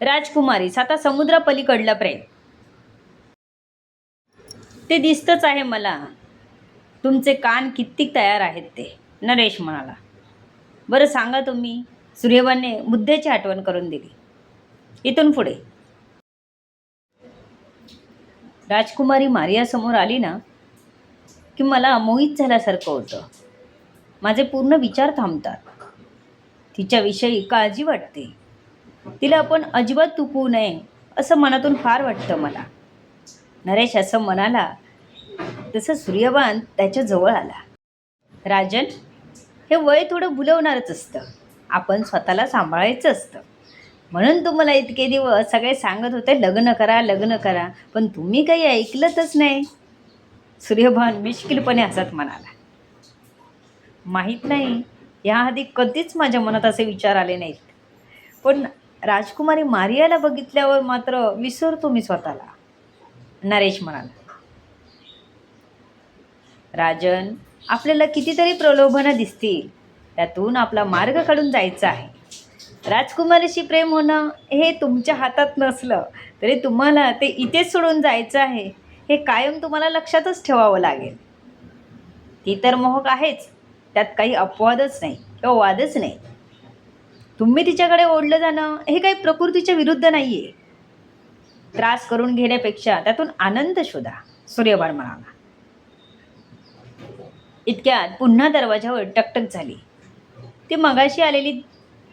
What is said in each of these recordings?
राजकुमारीच आता समुद्रापलीकडलं प्रेम ते दिसतंच आहे मला. तुमचे कान कित्तिक तयार आहेत ते, नरेश म्हणाला. बरं सांगा तुम्ही. सूर्यवानने मुद्द्याची आठवण करून दिली. इथून पुढे राजकुमारी मारिया समोर आली ना, की मला मोहित झाल्यासारखं होतं. माझे पूर्ण विचार थांबतात. तिच्याविषयी काळजी वाटते. तिला आपण अजिबात चुकवू नये असं मनातून फार वाटतं मला. नरेश असं म्हणाला तसं सूर्यवान त्याच्या जवळ आला. राजन, हे वय थोडं भुलवणारच असतं. आपण स्वतःला सांभाळायचं असतं. म्हणून तुम्हाला इतके दिवस सगळे सांगत होते लग्न करा लग्न करा, पण तुम्ही काही ऐकलंच नाही. सूर्यभान मिश्किलपणे हसत म्हणाला. माहीत नाही, याआधी कधीच माझ्या मनात असे विचार आले नाहीत. पण राजकुमारी मारियाला बघितल्यावर मात्र विसरतो मी स्वतःला, नरेश म्हणाला. राजन, आपल्याला कितीतरी प्रलोभनं दिसतील. त्यातून आपला मार्ग काढून जायचा आहे. राजकुमारीशी प्रेम होणं हे तुमच्या हातात नसलं तरी तुम्हाला ते इथेच सोडून जायचं आहे हे कायम तुम्हाला लक्षातच ठेवावं लागेल. ती तर मोहक आहेच, त्यात काही अपवादच नाही किंवा वादच नाही. तुम्ही तिच्याकडे ओढलं जाणं हे काही प्रकृतीच्या विरुद्ध नाही आहे. त्रास करून घेण्यापेक्षा त्यातून आनंद शोधा, सूर्यवान म्हणाला. इतक्यात पुन्हा दरवाजावर टकटक झाली. ती मगाशी आलेली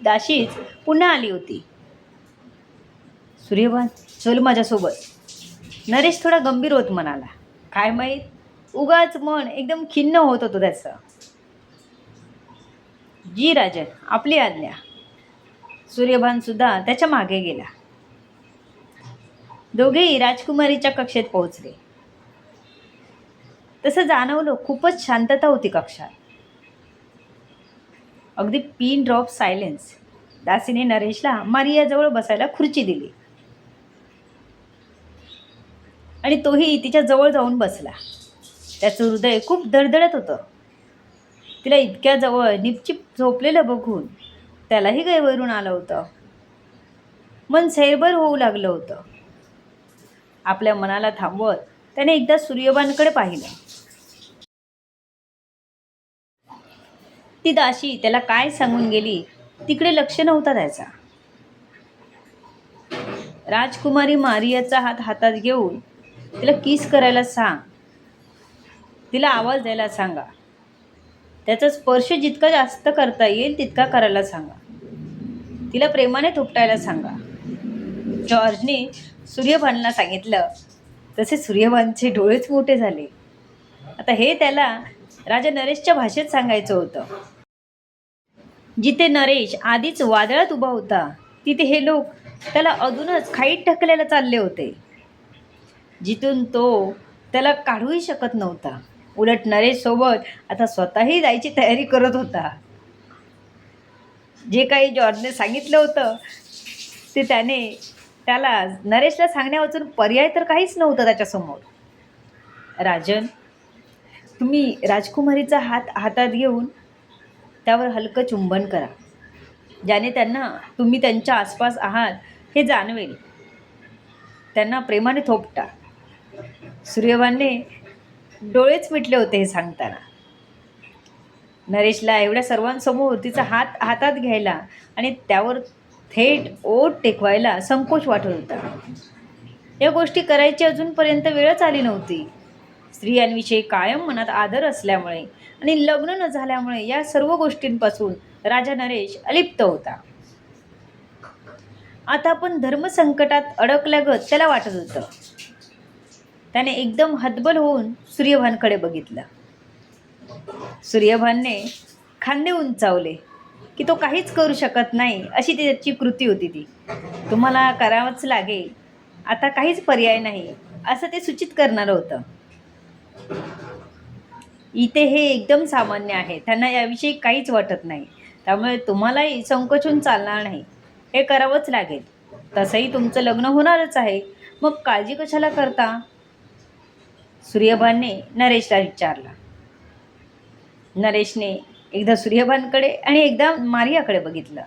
दाशीच पुन्हा आली होती. सूर्यवान, चल माझ्यासोबत, नरेश थोडा गंभीर होत म्हणाला. काय माहीत, उगाच मन एकदम खिन्न होत होतं त्याचं. जी राजन, आपली आज्ञा. सूर्यभान सुद्धा त्याच्या मागे गेला. दोघेही राजकुमारीच्या कक्षेत पोहोचले. तसं जाणवलं खूपच शांतता होती कक्षात. अगदी पिन ड्रॉप सायलेन्स. दासीने नरेशला मारियाजवळ बसायला खुर्ची दिली आणि तोही तिच्या जवळ जाऊन बसला. त्याचं हृदय खूप धडधडत होतं. तिला इतक्या जवळ निपचिप झोपलेलं बघून त्यालाही गैरवरून आलं होतं. मन सैरभर होऊ लागलं होतं. आपल्या मनाला थांबवत त्याने एकदा सूर्यवानकडे पाहिलं. ती दाशी त्याला काय सांगून गेली तिकडे लक्ष नव्हता त्याचा. राजकुमारी मारियाचा हात हातात घेऊन तिला किस करायला सांग, तिला आवाज द्यायला सांगा, त्याचा स्पर्श जितका जास्त करता येईल तितका करायला सांगा, तिला प्रेमाने थोपटायला सांगा. जॉर्जने सूर्यभानला सांगितलं तसे सूर्यभानचे डोळेच मोठे झाले. आता हे त्याला राजा नरेशच्या भाषेत सांगायचं होतं. जिथे नरेश आधीच वादळात उभा होता तिथे हे लोक त्याला अजूनच खाईत ढकलायला चालले होते, जिथून तो त्याला काढूही शकत नव्हता. उलट नरेश सोबत आता स्वतःही जायची तयारी करत होता. जे काही जॉर्जने सांगितलं होतं ते त्याला नरेशला सांगण्यावाचून पर्याय तर काहीच नव्हतं त्याच्यासमोर. राजन, तुम्ही राजकुमारीचा हात हातात घेऊन त्यावर हलकं चुंबन करा, ज्याने त्यांना तुम्ही त्यांच्या आसपास आहात हे जाणवेल. त्यांना प्रेमाने थोपटा. सूर्यवानने डोळेच मिटले होते हे सांगताना. नरेशला एवढ्या सर्वांसमोर तिचा हात हातात घ्यायला आणि त्यावर थेट ओठ टेकवायला संकोच वाटत होता. या गोष्टी करायची अजूनपर्यंत वेळच आली नव्हती. स्त्रियांविषयी कायम मनात आदर असल्यामुळे आणि लग्न न झाल्यामुळे या सर्व गोष्टींपासून राजा नरेश अलिप्त होता. आता आपण धर्मसंकटात अडकल्यागत त्याला वाटत होतं. त्याने एकदम हतबल होऊन सूर्यभानकडे बघितलं. सूर्यभानने खांदे उंचावले की तो काहीच करू शकत नाही अशी त्याची कृती होती ती. तुम्हाला करावंच लागेल, आता काहीच पर्याय नाही असं ते सूचित करणारं होतं. इथे हे एकदम सामान्य आहे, त्यांना याविषयी काहीच वाटत नाही, त्यामुळे तुम्हालाही संकोचून चालणार नाही, हे करावंच लागेल. तसंही तुमचं लग्न होणारच आहे, मग काळजी कशाला करता? सूर्यभानने नरेशला विचारला. नरेशने एकदा सूर्यभानकडे आणि एकदा मारियाकडे बघितलं.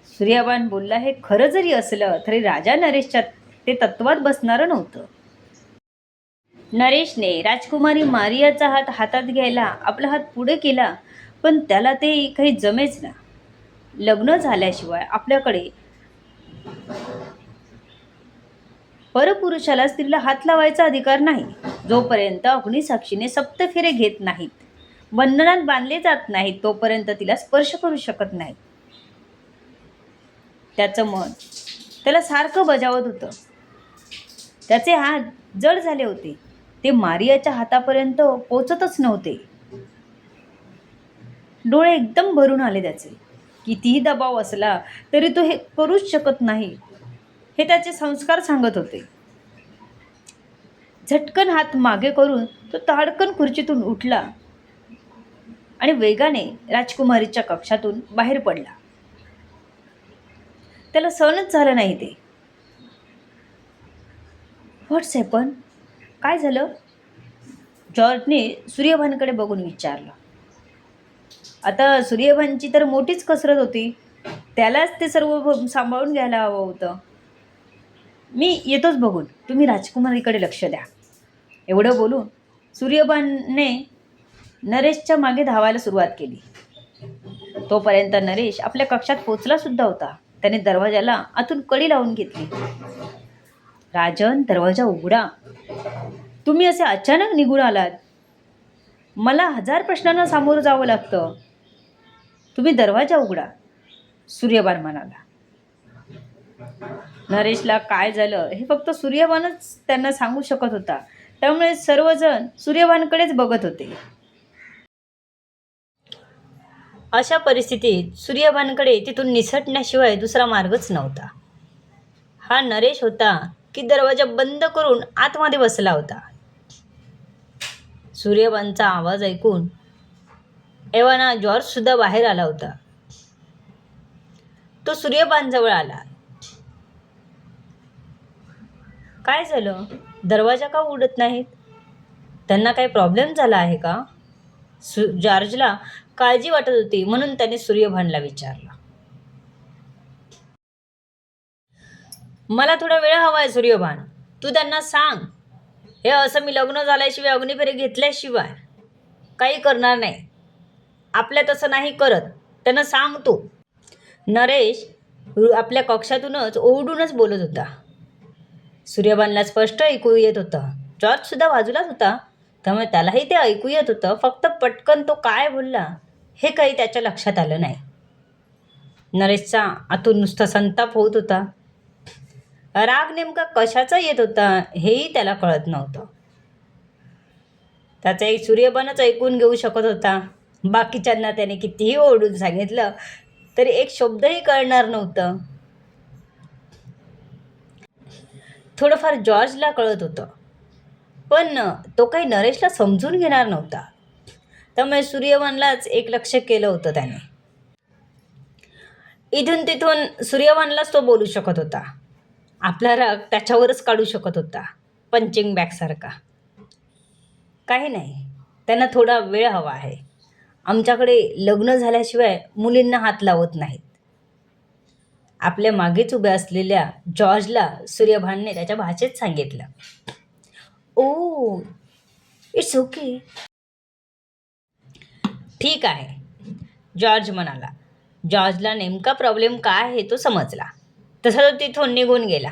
सूर्यबान बोलला, हे खरं जरी असलं तरी राजा नरेशच्या ते तत्वात बसणारं नव्हतं. नरेशने राजकुमारी मारियाचा हात हातात घ्यायला आपला हात पुढे केला, पण त्याला ते काही जमेच ना. लग्न झाल्याशिवाय आपल्याकडे परपुरुषाला स्त्रीला हात लावायचा अधिकार नाही. जोपर्यंत अग्निसाक्षीने सप्तफेरे घेत नाहीत, बंधनात बांधले जात नाहीत, तोपर्यंत तिला स्पर्श करू शकत नाही. त्याचं मन त्याला सारखं बजावत होतं. त्याचे हात जड झाले होते. ते मारियाच्या हातापर्यंत पोचतच नव्हते. डोळे एकदम भरून आले त्याचे. कितीही दबाव असला तरी तो हे करूच शकत नाही, हे त्याचे संस्कार सांगत होते. झटकन हात मागे करून तो ताडकन खुर्चीतून उठला आणि वेगाने राजकुमारीच्या कक्षातून बाहेर पडला. त्याला सहनच झालं नाही ते. व्हॉट्स हॅपन? काय झालं? जॉर्जने सूर्यभानकडे बघून विचारलं. आता सूर्यभानची तर मोठीच कसरत होती. त्यालाच ते सर्व सांभाळून घ्यायला हवं होतं. मी येतोच बघून, तुम्ही राजकुमारीकडे लक्ष द्या. एवढं बोलून सूर्यभानने नरेशच्या मागे धावायला सुरुवात केली. तोपर्यंत नरेश आपल्या कक्षात पोचला सुद्धा होता. त्याने दरवाजाला आतून कडी लावून घेतली. राजन, दरवाजा उघडा. तुम्ही असे अचानक निघून आलात. मला 1000 प्रश्नांना सामोरं जावं लागतं. तुम्ही दरवाजा उघडा, सूर्यबान म्हणाला. नरेशला काय झालं हे फक्त सूर्यबानच त्यांना सांगू शकत होता. त्यामुळे सर्वजण सूर्यबानकडेच बघत होते. अशा परिस्थितीत सूर्यबानकडे तिथून निसटण्याशिवाय दुसरा मार्गच नव्हता. हा नरेश होता की दरवाजा बंद करून आतमध्ये बसला होता. सूर्यबानचा आवाज ऐकून एव्हाना जॉर्ज सुद्धा बाहेर आला होता. तो सूर्यबानजवळ आला. काय झालं? दरवाजा का उघडत नाहीत? त्यांना काही प्रॉब्लेम झाला आहे का? जॉर्जला काळजी वाटत होती, म्हणून त्याने सूर्यभानला विचारलं. मला थोडा वेळ हवा आहे सूर्यभान. तू त्यांना सांग, हे असं मी लग्न झाल्याशिवाय, अग्निफेरे घेतल्याशिवाय काही करणार नाही. आपल्या तसं नाही करत. त्यांना सांग तू. नरेश आपल्या कक्षातूनच ओरडूनच बोलत होता. सूर्यभानला स्पष्ट ऐकू येत होतं. जॉर्ज सुद्धा बाजूलाच होता, त्यामुळे त्यालाही ते ऐकू येत होतं. फक्त पटकन तो काय बोलला हे काही त्याच्या लक्षात आलं नाही. नरेशचा आतून नुसता संताप होत होता. राग नेमका कशाचा येत होता हेही त्याला कळत नव्हतं. त्याचा एक सूर्यबानच ऐकून घेऊ शकत होता. बाकीच्यांना त्याने कितीही ओरडून सांगितलं तरी एक शब्दही कळणार नव्हतं. थोडंफार जॉर्जला कळत होतं, पण तो काही नरेशला समजून घेणार नव्हता. त्यामुळे सूर्यबानलाच एक लक्ष केलं होतं त्याने. इथून तिथून सूर्यबानलाच तो बोलू शकत होता. आपला राग त्याच्यावरच काढू शकत होता, पंचिंग बॅगसारखा. काही नाही, त्यांना थोडा वेळ हवा आहे. आमच्याकडे लग्न झाल्याशिवाय मुलींना हात लावत नाहीत. आपल्या मागेच उभ्या असलेल्या जॉर्जला सूर्यभानने त्याच्या भाषेत सांगितलं. ओ, इट्स ओके. ठीक आहे, जॉर्ज म्हणाला. जॉर्जला नेमका प्रॉब्लेम काय आहे तो समजला. तसा तो तिथून निघून गेला.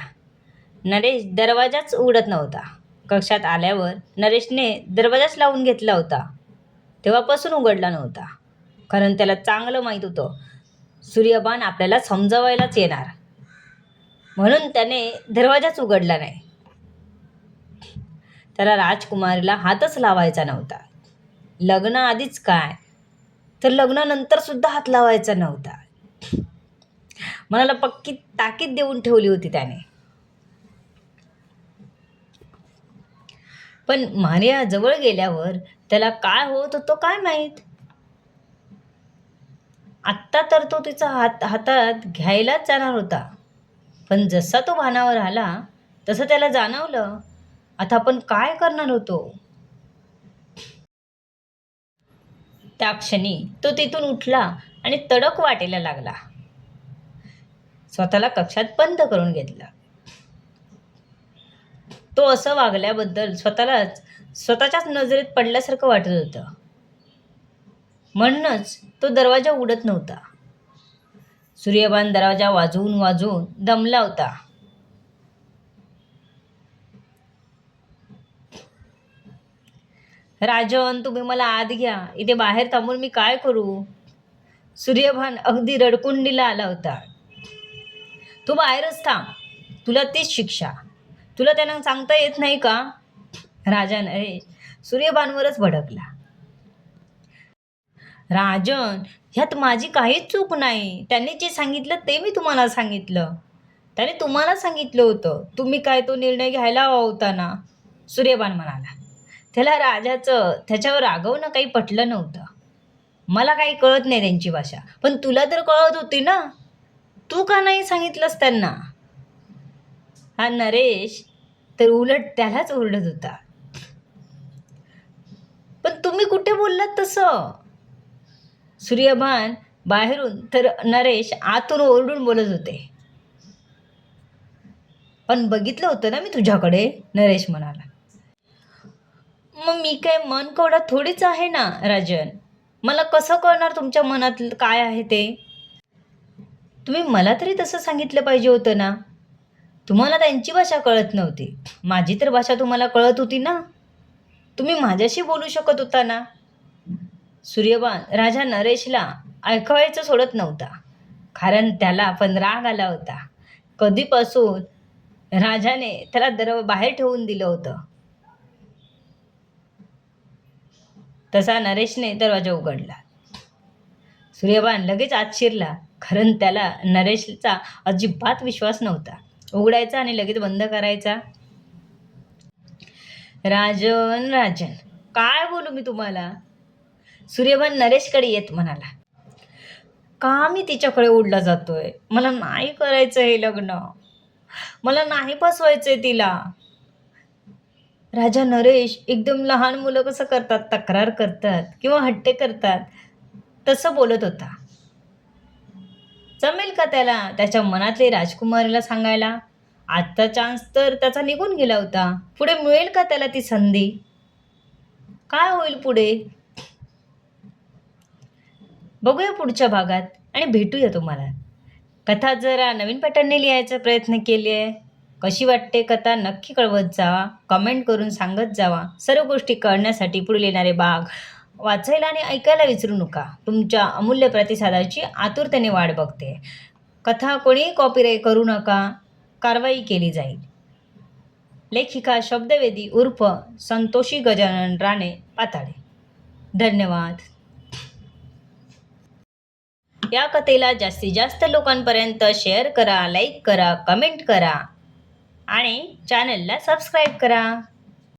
नरेश दरवाजाच उघडत नव्हता. कक्षात आल्यावर नरेशने दरवाजाच लावून घेतला होता. तेव्हापासून उघडला नव्हता, कारण त्याला चांगलं माहीत होतं सूर्यबान आपल्याला समजावायलाच येणार, म्हणून त्याने दरवाजाच उघडला नाही. त्याला राजकुमारीला हातच लावायचा नव्हता. लग्न आधीच काय, तर लग्नानंतर सुद्धा हात लावायचा नव्हता. मनाला पक्की ताकीद देऊन ठेवली होती त्याने. पण मारिया जवळ गेल्यावर त्याला काय होत होतं काय माहीत. आत्ता तर तो तिचा हातात घ्यायलाच जाणार होता, पण जसा तो भानावर आला तसं त्याला जाणवलं आता आपण काय करणार होतो. त्या क्षणी तो तिथून उठला आणि तडक वाटेला लागला. स्वतःला कक्षात बंद करून घेतला. तो असं वागल्याबद्दल स्वतःच्याच नजरेत पडल्यासारखं वाटत होतं. म्हणूनच तो दरवाजा उघडत नव्हता. सूर्यभान दरवाजा वाजवून वाजवून दमला होता. राजन, तुम्ही मला आत घ्या. इथे बाहेर थांबून मी काय करू? सूर्यभान अगदी रडकुंडीला आला होता. तू बाहेरच थांब. तुला तीच शिक्षा. तुला त्यांना सांगता येत नाही का? राजा नरेश सूर्यभानवरच भडकला. राजन, ह्यात माझी काहीच चूक नाही. त्यांनी जे सांगितलं ते मी तुम्हाला सांगितलं. त्याने तुम्हाला सांगितलं होतं. तुम्ही काय तो निर्णय घ्यायला हवा होता ना. सूर्यभान म्हणाला. त्याला राजाचं त्याच्यावर रागवणं काही पटलं नव्हतं. मला काही कळत नाही त्यांची भाषा, पण तुला तर कळत होती ना. तू का नाही सांगितलंस त्यांना? हा नरेश तर उलट त्यालाच ओरडत होता. पण तुम्ही कुठे बोललात तसं? सूर्यभान बाहेरून तर नरेश आतून ओरडून बोलत होते. पण बघितलं होतं ना मी तुझ्याकडे, नरेश म्हणाला. मग मी काय मन कवडा थोडीच आहे ना राजन. मला कसं कळणार तुमच्या मनात काय आहे ते? तुम्ही मला तरी तसं सांगितलं पाहिजे होतं ना. तुम्हाला त्यांची भाषा कळत नव्हती. माझी तर भाषा तुम्हाला कळत होती ना. तुम्ही माझ्याशी बोलू शकत होता ना. सूर्यभान राजा नरेशला ऐकवायचं सोडत नव्हता, कारण त्याला पण राग आला होता. कधीपासून राजाने त्याला बाहेर ठेवून दिलं होतं. तसा नरेशने दरवाजा उघडला. सूर्यभान लगेच आत शिरला, कारण त्याला नरेशचा अजिबात विश्वास नव्हता. उघडायचा आणि लगेच बंद करायचा. राजन राजन, काय बोलू मी तुम्हाला? सूर्यभान नरेशकडे येत म्हणाला. का मी तिच्याकडे ओढला जातोय? मला नाही करायचं हे लग्न. मला नाही फसवायचंय तिला. राजा नरेश एकदम लहान मुलं कसं करतात, तक्रार करतात किंवा हट्टे करतात, तसं बोलत होता. जमेल का त्याला त्याच्या मनातले राजकुमारीला सांगायला? आजचा चान्स तर त्याचा निघून गेला होता. पुढे मिळेल का त्याला ती संधी? काय होईल पुढे? बघूया पुढच्या भागात आणि भेटूया तुम्हाला. कथा जरा नवीन पॅटर्नने लिहायचा प्रयत्न केली आहे. कशी वाटते कथा नक्की कळवत जावा, कमेंट करून सांगत जावा. सर्व गोष्टी कळण्यासाठी पुढे येणारे भाग वाचायला आणि ऐकायला विसरू नका. तुमच्या अमूल्य प्रतिसादाची आतुरतेने वाट बघते. कथा कोणीही कॉपीराईट करू नका, कारवाई केली जाईल. लेखिका शब्दवेदी उर्फ संतोषी गजानन राणे पाताळे. धन्यवाद. या कथेला जास्तीत जास्त लोकांपर्यंत शेअर करा, लाईक करा, कमेंट करा आणि चॅनलला सबस्क्राईब करा.